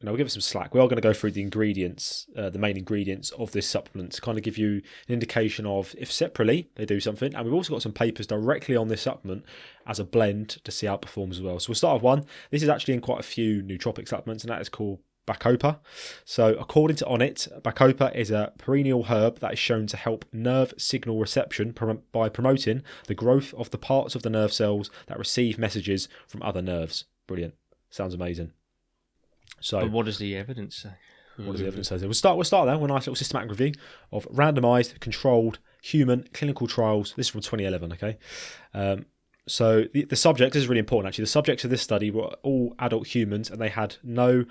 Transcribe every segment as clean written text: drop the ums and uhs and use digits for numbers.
we'll give it some slack. We are going to go through the ingredients, the main ingredients of this supplement to kind of give you an indication of if separately they do something. And we've also got some papers directly on this supplement as a blend to see how it performs as well. So we'll start with one. This is actually in quite a few nootropic supplements, and that is called Bacopa. So according to ONNIT, Bacopa is a perennial herb that is shown to help nerve signal reception by promoting the growth of the parts of the nerve cells that receive messages from other nerves. Brilliant. Sounds amazing. So, but what does the evidence say? What does the evidence say? We'll start there with a nice little systematic review of randomised, controlled, human clinical trials. This is from 2011, okay? So the subject, this is really important actually, the subjects of this study were all adult humans and they had no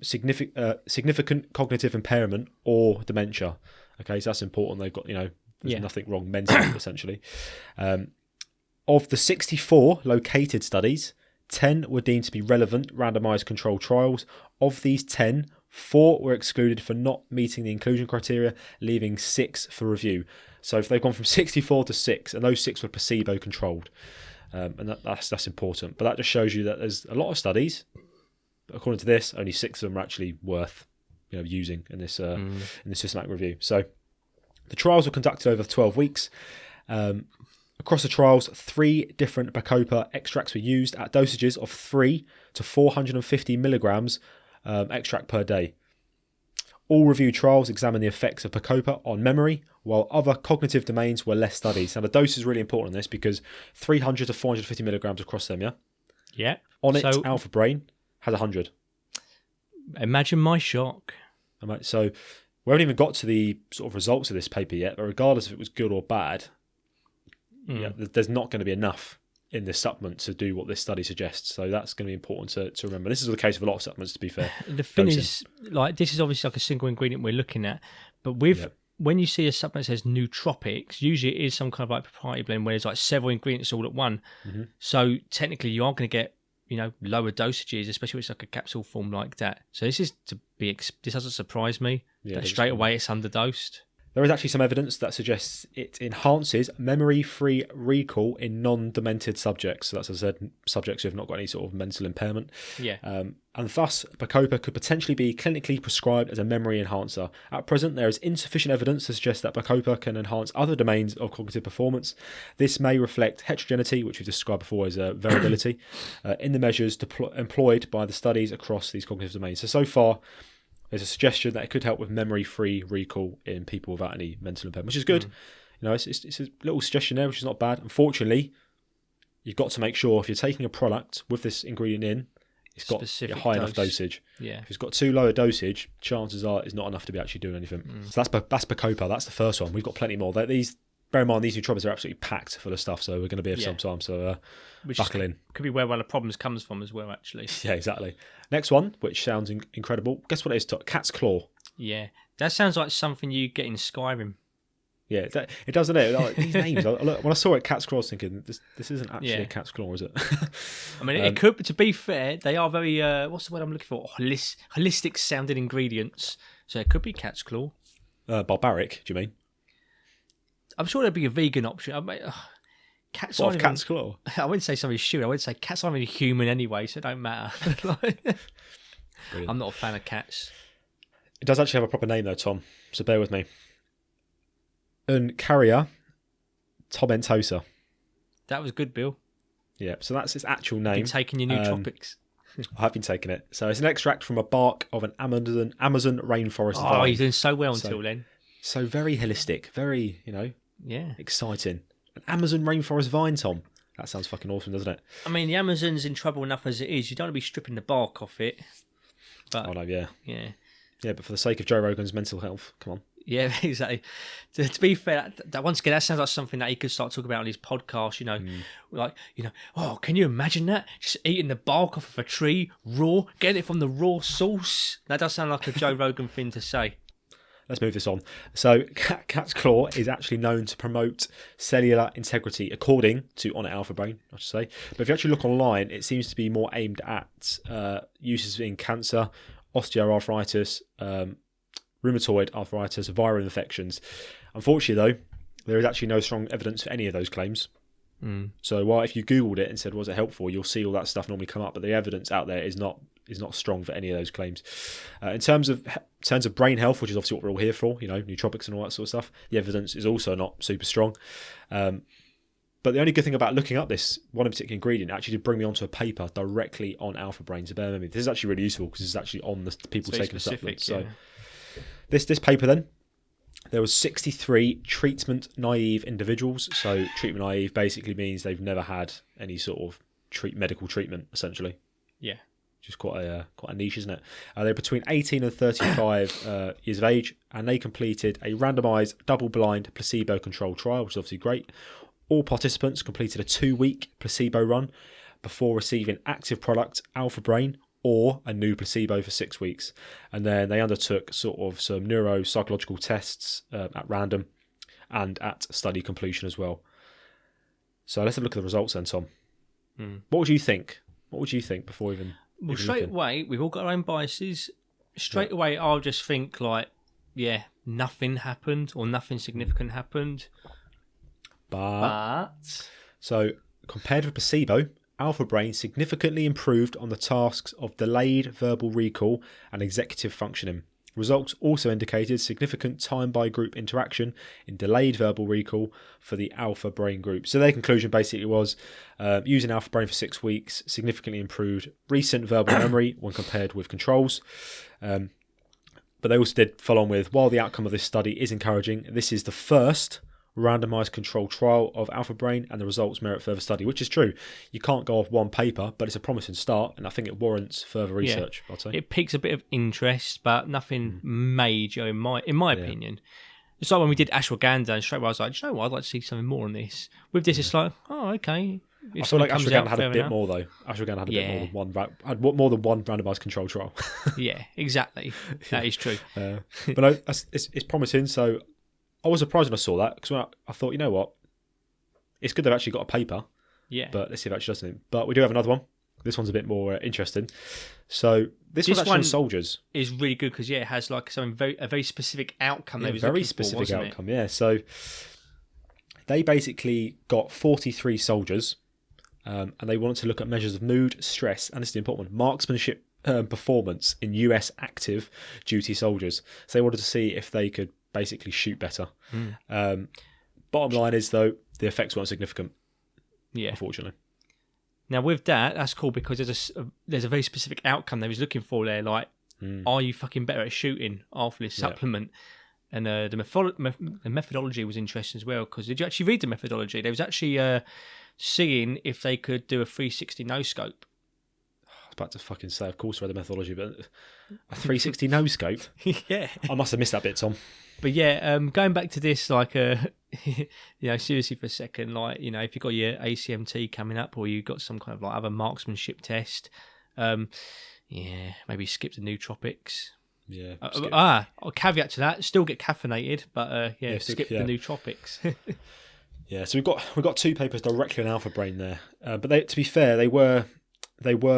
significant cognitive impairment or dementia. Okay, so that's important. They've got, there's nothing wrong mentally, essentially. Of the 64 located studies, 10 were deemed to be relevant randomised controlled trials. Of these 10, 4 were excluded for not meeting the inclusion criteria, leaving 6 for review. So if they've gone from 64 to 6, and those 6 were placebo controlled, and that's important. But that just shows you that there's a lot of studies. But according to this, only 6 of them are actually worth using in this systematic review. So the trials were conducted over 12 weeks. Across the trials, 3 different Bacopa extracts were used at dosages of 3 to 450 milligrams extract per day. All review trials examine the effects of Bacopa on memory, while other cognitive domains were less studied. Now, the dose is really important in this because 300 to 450 milligrams across them, yeah? Yeah. ONNIT Alpha Brain has 100. Imagine my shock. So we haven't even got to the sort of results of this paper yet, but regardless if it was good or bad, there's not going to be enough in this supplement to do what this study suggests. So that's going to be important to remember. This is the case of a lot of supplements, to be fair. The thing is, this is obviously like a single ingredient we're looking at, but when you see a supplement that says nootropics, usually it is some kind of like proprietary blend where there's like several ingredients all at one. Mm-hmm. So technically you are going to get, lower dosages, especially when it's like a capsule form like that. So this doesn't surprise me that straight away it's underdosed. There is actually some evidence that suggests it enhances memory-free recall in non-demented subjects. So that's, as I said, subjects who have not got any sort of mental impairment. Yeah. And thus, Bacopa could potentially be clinically prescribed as a memory enhancer. At present, there is insufficient evidence to suggest that Bacopa can enhance other domains of cognitive performance. This may reflect heterogeneity, which we've described before as variability, in the measures employed by the studies across these cognitive domains. So far, there's a suggestion that it could help with memory-free recall in people without any mental impairment, which is good. It's a little suggestion there, which is not bad. Unfortunately, you've got to make sure if you're taking a product with this ingredient in, it's got a high enough dosage. Yeah. If it's got too low a dosage, chances are it's not enough to be actually doing anything. So that's Bacopa. That's the first one. We've got plenty more. Bear in mind, these nootropics are absolutely packed full of stuff, so we're going to be here for some time. So buckle in. Could be where one of the problems comes from as well, actually. Yeah, exactly. Next one, which sounds incredible. Guess what it is? Cat's claw. Yeah, that sounds like something you get in Skyrim. Yeah, it does, doesn't it? Like, these names. When I saw it, cat's claw, I was thinking, this isn't actually a cat's claw, is it? I mean, it could. To be fair, they are very what's the word I'm looking for? Holistic sounding ingredients. So it could be cat's claw. Barbaric? Do you mean? I'm sure there'd be a vegan option. I mean, cat's claw? I wouldn't say somebody's stupid. I would say cats aren't really human anyway, so it don't matter. I'm not a fan of cats. It does actually have a proper name though, Tom. So bear with me. Uncaria tomentosa. That was good, Bill. Yeah, so that's its actual name. You've been taking your nootropics. I have been taking it. So it's an extract from a bark of an Amazon rainforest vine. Oh, you're doing so well until then. So very holistic, very, exciting. An Amazon rainforest vine, Tom. That sounds fucking awesome, doesn't it? I mean, the Amazon's in trouble enough as it is. You don't want to be stripping the bark off it. But, oh, no, yeah. Yeah. Yeah, but for the sake of Joe Rogan's mental health, come on. Yeah, exactly. To be fair, that once again, that sounds like something that he could start talking about on his podcast, oh, can you imagine that? Just eating the bark off of a tree, raw, getting it from the raw source. That does sound like a Joe Rogan thing to say. Let's move this on. So, cat's claw is actually known to promote cellular integrity, according to ONNIT Alpha Brain, I should say. But if you actually look online, it seems to be more aimed at uses in cancer, osteoarthritis, rheumatoid arthritis, viral infections. Unfortunately, though, there is actually no strong evidence for any of those claims. So while if you Googled it and said, was it helpful, you'll see all that stuff normally come up, but the evidence out there is not strong for any of those claims. In terms of brain health, which is obviously what we're all here for, nootropics and all that sort of stuff, the evidence is also not super strong. But the only good thing about looking up this one particular ingredient actually did bring me onto a paper directly on alpha brain. So bear with me. This is actually really useful because it's actually on the people taking the supplements. So this paper then, there was 63 treatment-naive individuals. So treatment-naive basically means they've never had any sort of medical treatment, essentially. Yeah. Which is quite a niche, isn't it? They're between 18 and 35 years of age, and they completed a randomised, double-blind, placebo-controlled trial, which is obviously great. All participants completed a 2-week placebo run before receiving active product Alpha Brain or a new placebo for 6 weeks. And then they undertook sort of some neuropsychological tests at random and at study completion as well. So let's have a look at the results then, Tom. What would you think? What would you think before even... Well, straight away, we've all got our own biases. Straight away, I'll just think like, nothing happened or nothing significant happened. But so compared with placebo, Alpha Brain significantly improved on the tasks of delayed verbal recall and executive functioning. Results also indicated significant time by group interaction in delayed verbal recall for the Alpha Brain group. So their conclusion basically was using Alpha Brain for 6 weeks significantly improved recent verbal memory when compared with controls. But they also did follow on with, while the outcome of this study is encouraging, this is the first randomised controlled trial of Alpha Brain and the results merit further study, which is true. You can't go off one paper, but it's a promising start, and I think it warrants further research. I'd say it piques a bit of interest, but nothing major in my opinion. It's like when we did ashwagandha, and straight away I was like, you know what, I'd like to see something more on this. With this, it's like, oh, okay. I feel like ashwagandha had a bit more though. Ashwagandha had a bit more than one randomised controlled trial. Yeah, exactly. That is true. But no, it's promising. So I was surprised when I saw that, because I thought, you know what, it's good they've actually got a paper. Yeah. But let's see if it actually does something. But we do have another one. This one's a bit more interesting. So this one's actually on soldiers. Is really good because it has like a very specific outcome. Yeah, very specific outcome. Yeah. So they basically got 43 soldiers, and they wanted to look at measures of mood, stress, and this is the important one, marksmanship performance in US active duty soldiers. So they wanted to see if they could basically shoot better. Bottom line is, though, the effects weren't significant. Yeah, unfortunately. Now with that's cool because there's a very specific outcome they was looking for there. Like, are you fucking better at shooting after this supplement? And the methodology was interesting as well, because did you actually read the methodology? They was actually seeing if they could do a 360 no scope. I was about to fucking say, of course, I read the methodology, but a 360 no scope. Yeah, I must have missed that bit, Tom. But yeah, going back to this, like, seriously for a second, like, if you've got your ACMT coming up or you've got some kind of like other marksmanship test, maybe skip the nootropics. Yeah. I'll caveat to that, still get caffeinated, but skip the nootropics. Yeah, so we've got 2 papers directly on Alpha Brain there, but to be fair, they were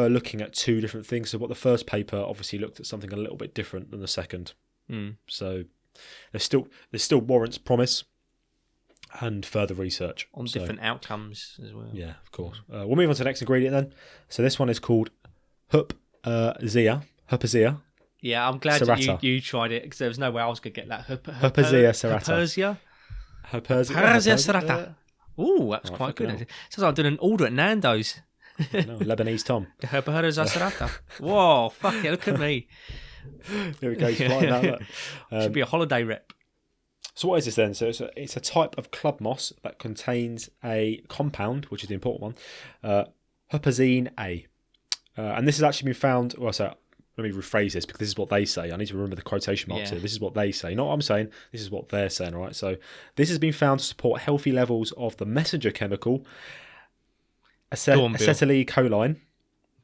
looking at 2 different things. So what the first paper obviously looked at something a little bit different than the second. So there still warrants promise and further research on different outcomes as well. Yeah, of course. We'll move on to the next ingredient then. So this one is called Huperzine. Yeah, I'm glad that you tried it, because there was no way I was going to get that. Huperzine serrata. Huperzine serrata. Ooh, that's quite good. It sounds like I'm doing an order at Nando's. No, Lebanese Tom. Huperzine serrata. Whoa, fuck yeah, look at me. Here we go. Should be a holiday rep. So what is this then? So it's a type of club moss that contains a compound, which is the important one, Huperzine A. And this has actually been found... Well, so let me rephrase this, because this is what they say. I need to remember the quotation marks here. This is what they say. Not what I'm saying. This is what they're saying, all right? So this has been found to support healthy levels of the messenger chemical acetylcholine.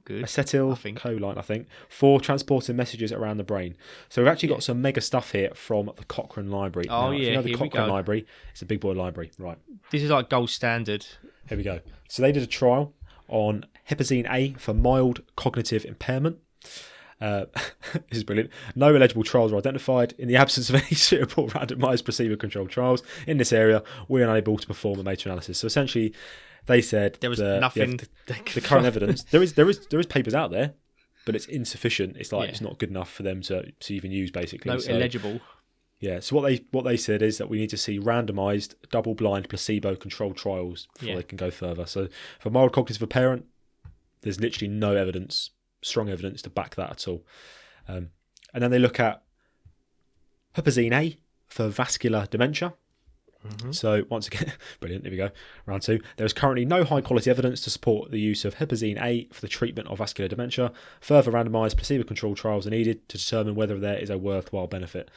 Good. Acetylcholine, I think, for transporting messages around the brain. So we've actually got some mega stuff here from the Cochrane Library. Oh, now, if you know the Cochrane Library, it's a big boy library, right? This is like gold standard. Here we go. So they did a trial on Huperzine A for mild cognitive impairment. This is brilliant. No eligible trials were identified. In the absence of any suitable randomised placebo-controlled trials in this area, we are unable to perform a meta-analysis. So essentially, they said there was nothing. The current evidence. There is papers out there. but it's insufficient. It's like it's not good enough for them to even use, basically. No, illegible. Yeah, so what they said is that we need to see randomised, double-blind, placebo-controlled trials before they can go further. So for mild cognitive impairment, there's literally no evidence, strong evidence to back that at all. And then they look at Huperzine A for vascular dementia. So once again, brilliant, there we go, round 2. There is currently no high-quality evidence to support the use of Huperzine A for the treatment of vascular dementia. Further randomised, placebo-controlled trials are needed to determine whether there is a worthwhile benefit.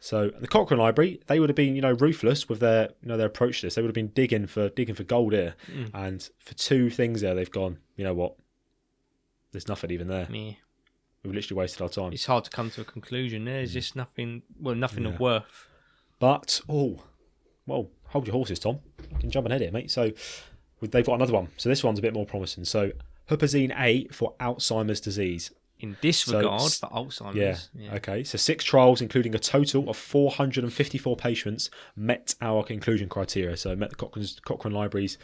So the Cochrane Library, they would have been, ruthless with their, their approach to this. They would have been digging for gold here, and for 2 things there, they've gone, you know what? There's nothing even there. Yeah. We've literally wasted our time. It's hard to come to a conclusion. There's just nothing. Well, nothing of worth. But well, hold your horses, Tom. You can jump ahead here, mate. So they've got another one. So this one's a bit more promising. So Huperzine A for Alzheimer's disease. In this regard, for Alzheimer's. Yeah. Okay. So 6 trials, including a total of 454 patients, met our inclusion criteria. So met the Cochrane Library's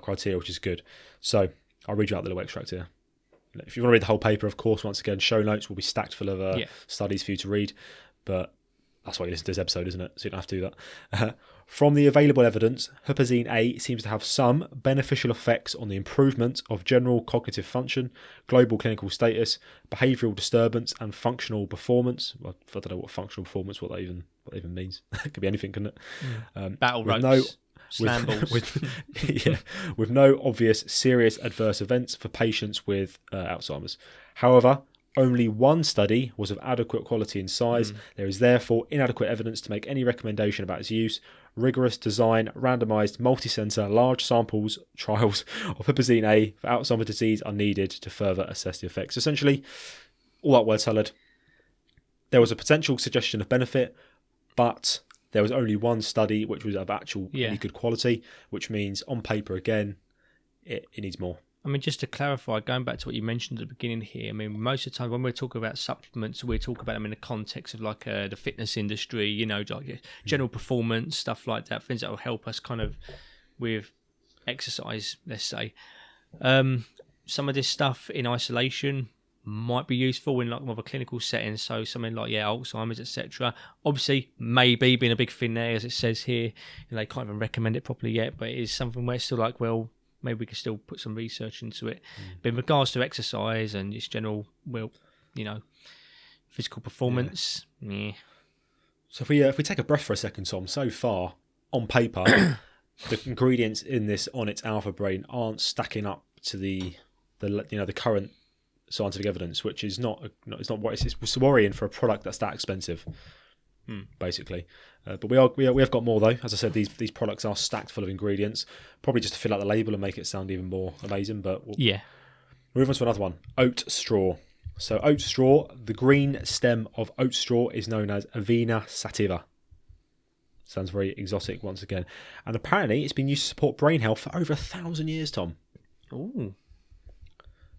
criteria, which is good. So I'll read you out the little extract here. If you want to read the whole paper, of course, once again, show notes will be stacked full of studies for you to read. But that's why you listen to this episode, isn't it? So you don't have to do that. From the available evidence, Huperzine A seems to have some beneficial effects on the improvement of general cognitive function, global clinical status, behavioural disturbance, and functional performance. Well, I don't know what functional performance, what that even means. It could be anything, couldn't it? Battle ropes. Slam balls. With no obvious serious adverse events for patients with Alzheimer's. However, only one study was of adequate quality and size. There is therefore inadequate evidence to make any recommendation about its use. Rigorous design, randomised, multi-centre, large samples trials of Huperzine A for Alzheimer's disease are needed to further assess the effects. Essentially, all that word salad, there was a potential suggestion of benefit, but there was only one study which was of actual really good quality, which means on paper, again, it needs more. I mean, just to clarify, going back to what you mentioned at the beginning here, I mean, most of the time when we're talking about supplements, we talk about them in the context of like the fitness industry, like general performance, stuff like that, things that will help us kind of with exercise, let's say. Some of this stuff in isolation might be useful in like more of a clinical setting, so something like Alzheimer's, etc. Obviously, maybe being a big thing there, as it says here, they can't even recommend it properly yet, but it is something where it's still like, well, maybe we can still put some research into it. But in regards to exercise and just general, physical performance, So if we take a breath for a second, Tom, so far on paper, the ingredients in this ONNIT Alpha Brain aren't stacking up to the current scientific evidence, which is it's worrying for a product that's that expensive. Basically, but we have got more though. As I said, these products are stacked full of ingredients, probably just to fill out the label and make it sound even more amazing. But we'll move on to another one. Oat straw. So oat straw, the green stem of oat straw is known as Avena sativa. Sounds very exotic once again, and apparently it's been used to support brain health for over 1,000 years. Tom. Ooh,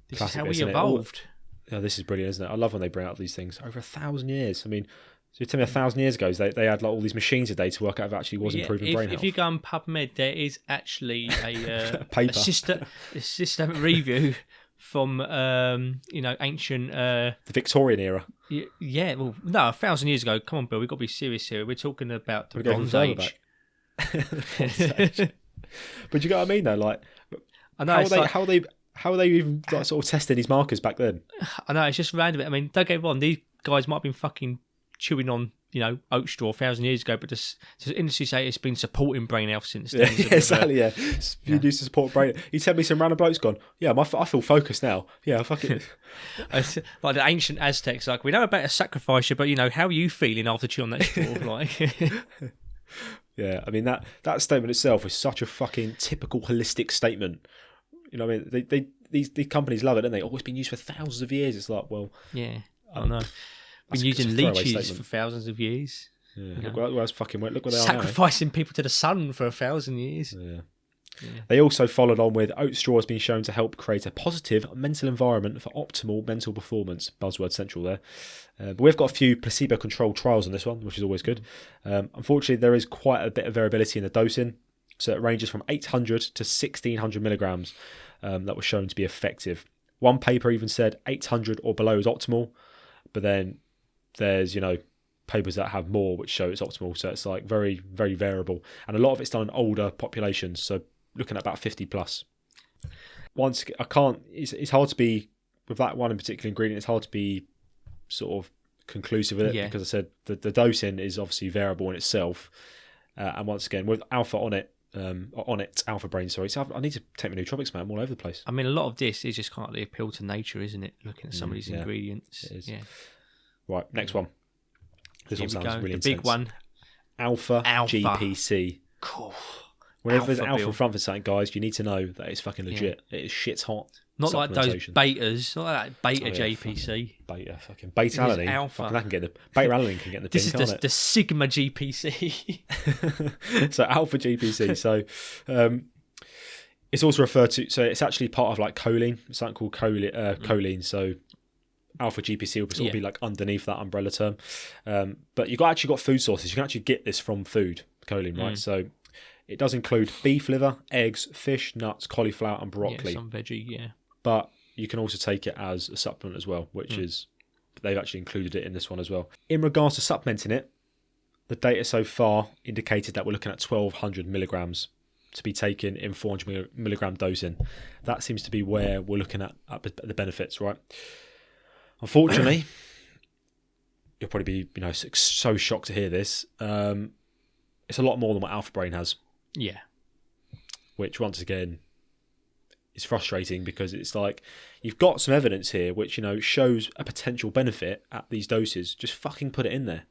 this Classic, is how we evolved. This is brilliant, isn't it? I love when they bring out these things. Over 1,000 years. I mean. So you tell me 1,000 years ago, they had like all these machines a day to work out if it actually was improving brain health. If you go on PubMed, there is actually a paper, a systemic review from ancient the Victorian era. Yeah, well, no, 1,000 years ago. Come on, Bill, we've got to be serious here. We're talking about the Bronze Age. But you get what I mean, though. Like, I know how are they even like, sort of testing these markers back then? I know, it's just random. I mean, don't get me wrong, these guys might have been fucking chewing on oat straw 1,000 years ago, but does industry say it's been supporting brain health since then? Exactly. It's been used to support brain. You tell me some random bloke's gone, I feel focused now. Yeah, fuck it. Like the ancient Aztecs, like, we know about a sacrifice, but how are you feeling after chewing on that straw? Like, yeah, I mean that statement itself is such a fucking typical holistic statement. I mean, these companies love it, don't they? Oh, it's been used for thousands of years. It's like, well, yeah, I don't know. Been using leeches for thousands of years. Yeah. Look what they are now. Sacrificing people to the sun for 1,000 years. Yeah. They also followed on with oat straw has been shown to help create a positive mental environment for optimal mental performance. Buzzword central there. But we've got a few placebo-controlled trials on this one, which is always good. Unfortunately, there is quite a bit of variability in the dosing. So it ranges from 800 to 1,600 milligrams that were shown to be effective. One paper even said 800 or below is optimal, but then there's, papers that have more which show it's optimal. So it's like very, very variable. And a lot of it's done in older populations. So looking at about 50 plus. It's hard to be, with that one in particular ingredient, it's hard to be sort of conclusive with it because I said the dosing is obviously variable in itself. And once again, with alpha ONNIT, alpha brain, sorry. So I need to take my nootropics, man. I'm all over the place. I mean, a lot of this is just kind of the appeal to nature, isn't it? Looking at some of these ingredients. It is. Yeah. Right, next one. This one sounds really intense. Big one. Alpha. GPC. Cool. Whenever there's alpha in front of something, guys, you need to know that it's fucking legit. It is shit's hot. Not like those betas, not like that beta JPC. Fucking beta alanine. Alpha. Fucking that can get the beta alanine can get in the This pin, is can't the sigma GPC. So alpha GPC. So it's also referred to. So it's actually part of like choline. It's something called choline. So alpha GPC will sort of be like underneath that umbrella term. But you've actually got food sources. You can actually get this from food, choline, right? So it does include beef liver, eggs, fish, nuts, cauliflower, and broccoli. Yeah, some veggie, But you can also take it as a supplement as well, which is, they've actually included it in this one as well. In regards to supplementing it, the data so far indicated that we're looking at 1,200 milligrams to be taken in 400 milligram dosing. That seems to be where we're looking at the benefits, right? Unfortunately, you'll probably be so shocked to hear this. It's a lot more than what Alpha Brain has. Yeah. Which, once again, is frustrating because it's like you've got some evidence here which, shows a potential benefit at these doses. Just fucking put it in there.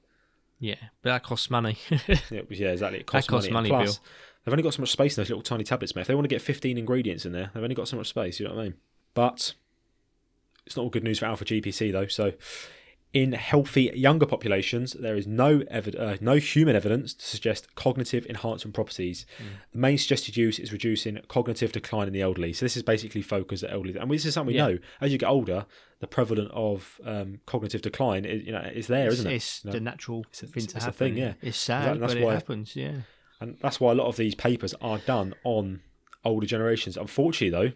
Yeah, but that costs money. Yeah, exactly. It costs money. Plus, Bill. They've only got so much space in those little tiny tablets, mate. If they want to get 15 ingredients in there, they've only got so much space, you know what I mean? But it's not all good news for alpha GPC, though. So in healthy younger populations, there is no human evidence to suggest cognitive enhancement properties. The main suggested use is reducing cognitive decline in the elderly. So this is basically focused at elderly. And this is something we know. As you get older, the prevalence of cognitive decline is there, isn't it? It's the natural thing to happen. It's a thing, yeah. It's sad, but it happens, yeah. And that's why a lot of these papers are done on older generations. Unfortunately, though,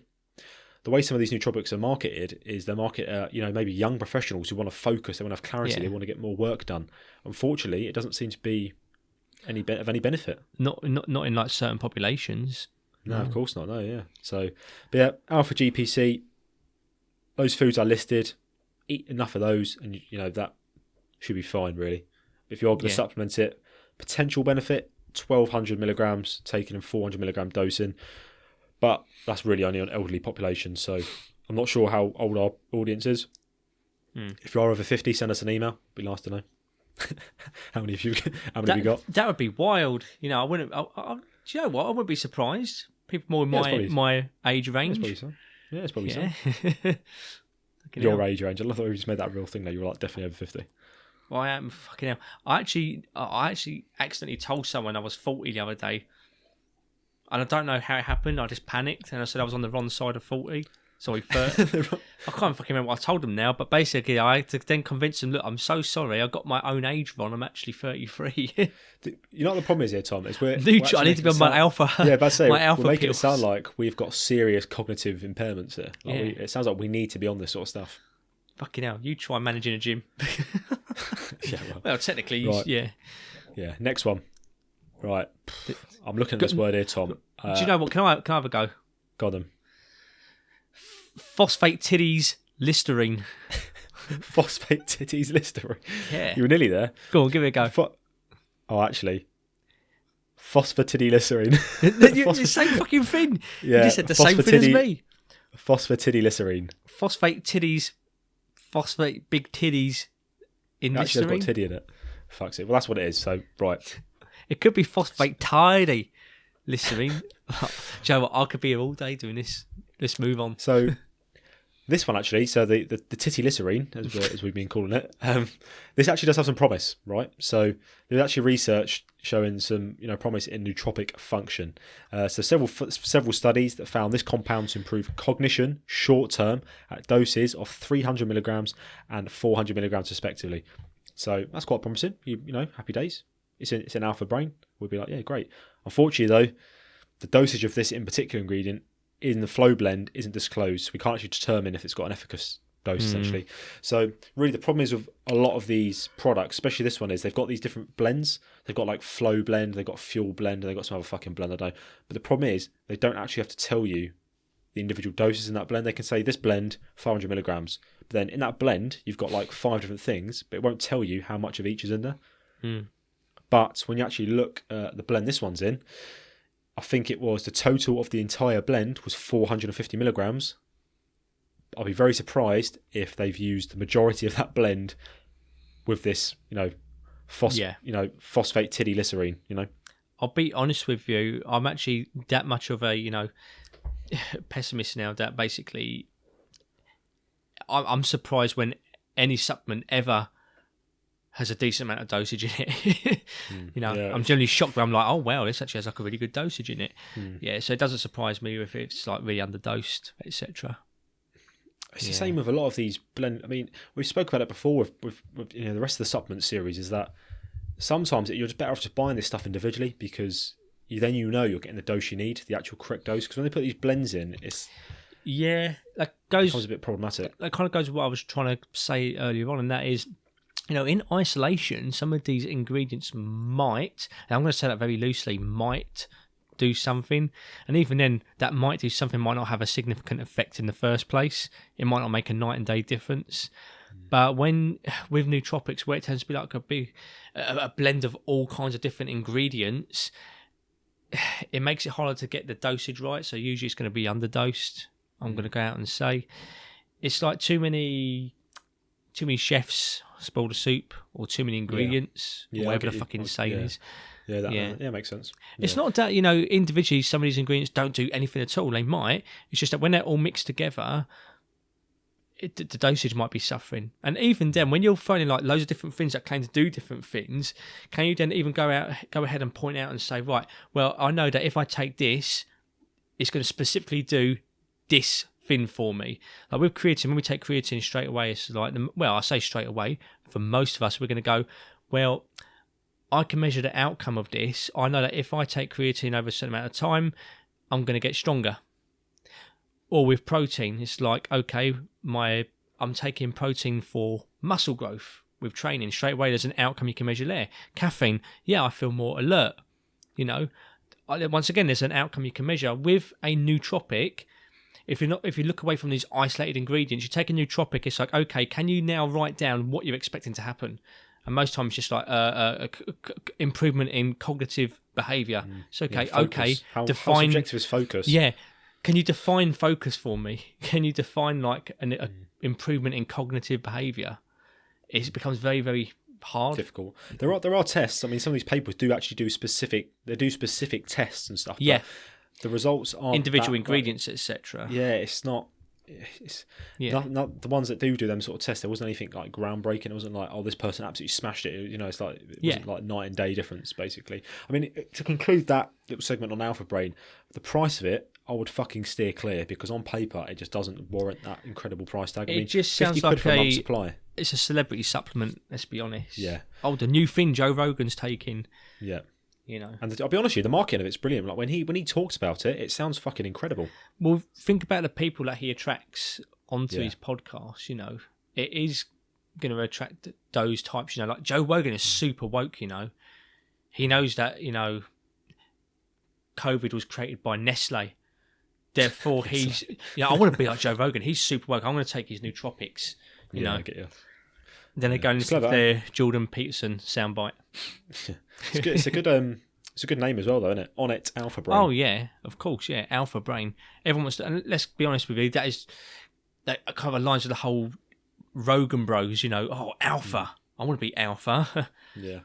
the way some of these nootropics are marketed is they're marketed, maybe young professionals who want to focus, they want to have clarity, they want to get more work done. Unfortunately, it doesn't seem to be of any benefit. Not in like certain populations. No, of course not. No, yeah. So, but yeah, alpha GPC, those foods are listed. Eat enough of those, and that should be fine, really. If you're able to supplement it, potential benefit 1,200 milligrams taken in 400 milligram dosing. But that's really only on elderly population, so I'm not sure how old our audience is. If you are over 50, send us an email. It'd be nice to know. How many have you got? That would be wild. I wouldn't. Do you know what? I wouldn't be surprised. People more in my age range. It's probably so. Your age range. I love that we just made that a real thing. Now you're like definitely over 50. Well, I am fucking hell. I actually accidentally told someone I was 40 the other day. And I don't know how it happened. I just panicked and I said I was on the wrong side of 40. Sorry, 30. I can't fucking remember what I told them now. But basically, I had to then convince them, look, I'm so sorry. I got my own age wrong. I'm actually 33. You know what the problem is here, Tom? Is I need to be on my alpha. Yeah, but I say, my alpha we're making it sound like we've got serious cognitive impairments here. It sounds like we need to be on this sort of stuff. Fucking hell. You try managing a gym. Well, technically, right. Yeah, next one. Right. I'm looking at this word here, Tom. Do you know what? Can I have a go? Got them. Phosphatidylserine. Phosphatidylserine. Yeah. You were nearly there. Go on, give it a go. Actually. Phosphatidylserine. The same fucking thing. Yeah. You just said the same thing as me. Phosphatidylserine. Phosphate big titties in Actually, listerine. it's got tiddy in it. Fuck's it. Well, that's what it is. So, right. It could be phosphatidylserine. Joe, I could be here all day doing this. Let's move on. So, this one actually, so the titylserine, as we've been calling it, this actually does have some promise, right? So, there's actually research showing some promise in nootropic function. So several studies that found this compound to improve cognition short term at doses of 300 milligrams and 400 milligrams respectively. So that's quite promising. Happy days. It's an alpha brain. We'd be like, yeah, great. Unfortunately, though, the dosage of this in particular ingredient in the flow blend isn't disclosed. We can't actually determine if it's got an efficacious dose, essentially. So really the problem is with a lot of these products, especially this one, is they've got these different blends. They've got like flow blend, they've got fuel blend, and they've got some other fucking blend, I don't know. But the problem is they don't actually have to tell you the individual doses in that blend. They can say this blend 500 milligrams, but then in that blend you've got like 5 different things, but it won't tell you how much of each is in there. But when you actually look at the blend this one's in, I think it was the total of the entire blend was 450 milligrams. I'll be very surprised if they've used the majority of that blend with this, phosphatidylserine, I'll be honest with you, I'm actually that much of a, pessimist now that basically I'm surprised when any supplement ever has a decent amount of dosage in it. I'm generally shocked when I'm like, oh wow, this actually has like a really good dosage in it. Yeah, so it doesn't surprise me if it's like really underdosed, etc. It's the same with a lot of these blend. I mean, we spoke about it before with the rest of the supplement series, is that sometimes you're just better off just buying this stuff individually, because you're getting the dose you need, the actual correct dose. Because when they put these blends in, that becomes a bit problematic. That kind of goes with what I was trying to say earlier on, and that is, in isolation, some of these ingredients might, and I'm going to say that very loosely, might do something, and even then that might do something might not have a significant effect in the first place. It might not make a night and day difference. But when with nootropics, where it tends to be like a blend of all kinds of different ingredients, it makes it harder to get the dosage right. So usually it's going to be underdosed. I'm going to go out and say it's like too many chefs spoil the soup, or too many ingredients, or whatever the fucking saying is. Yeah, makes sense. It's not that, individually some of these ingredients don't do anything at all. They might. It's just that when they're all mixed together, the dosage might be suffering. And even then, when you're finding like loads of different things that claim to do different things, can you then even go ahead and point out and say, right, well, I know that if I take this, it's going to specifically do this thing for me. Like with creatine, when we take creatine straight away, it's like, I say straight away, for most of us, we're going to go, well, I can measure the outcome of this. I know that if I take creatine over a certain amount of time, I'm going to get stronger. Or with protein, it's like, okay, I'm taking protein for muscle growth with training. Straight away, there's an outcome you can measure there. Caffeine, I feel more alert. Once again, there's an outcome you can measure. With a nootropic, if you look away from these isolated ingredients, you take a nootropic, it's like, okay, can you now write down what you're expecting to happen? And most times, just like improvement in cognitive behaviour. It's okay. How define. How subjective is focus? Yeah. Can you define focus for me? Can you define like an improvement in cognitive behaviour? It becomes very, very hard. Difficult. There are tests. I mean, some of these papers do actually do specific tests and stuff. Yeah. The results aren't individual ingredients, etc. Yeah, it's not. It's not the ones that do them sort of tests. There wasn't anything like groundbreaking. It wasn't like, oh, this person absolutely smashed it. It's like it wasn't like night and day difference, basically. I mean, to conclude that little segment on Alpha Brain, the price of it, I would fucking steer clear, because on paper it just doesn't warrant that incredible price tag. It just sounds like for a month's supply. It's a celebrity supplement. Let's be honest. Yeah. Oh, the new thing Joe Rogan's taking. Yeah. And I'll be honest with you, the marketing of it's brilliant. Like when he talks about it, it sounds fucking incredible. Well, think about the people that he attracts onto his podcast. It is going to attract those types. Like Joe Rogan is super woke. He knows that COVID was created by Nestle. Therefore, he's. I want to be like Joe Rogan. He's super woke. I'm going to take his nootropics. I get you. Then they go and listen to their Jordan Peterson soundbite. It's a good name as well, though, isn't it? ONNIT Alpha Brain. Oh yeah, of course, yeah, Alpha Brain. Everyone wants to. And let's be honest with you, that kind of aligns with the whole Rogan Bros. Oh, Alpha. I want to be Alpha. Yeah.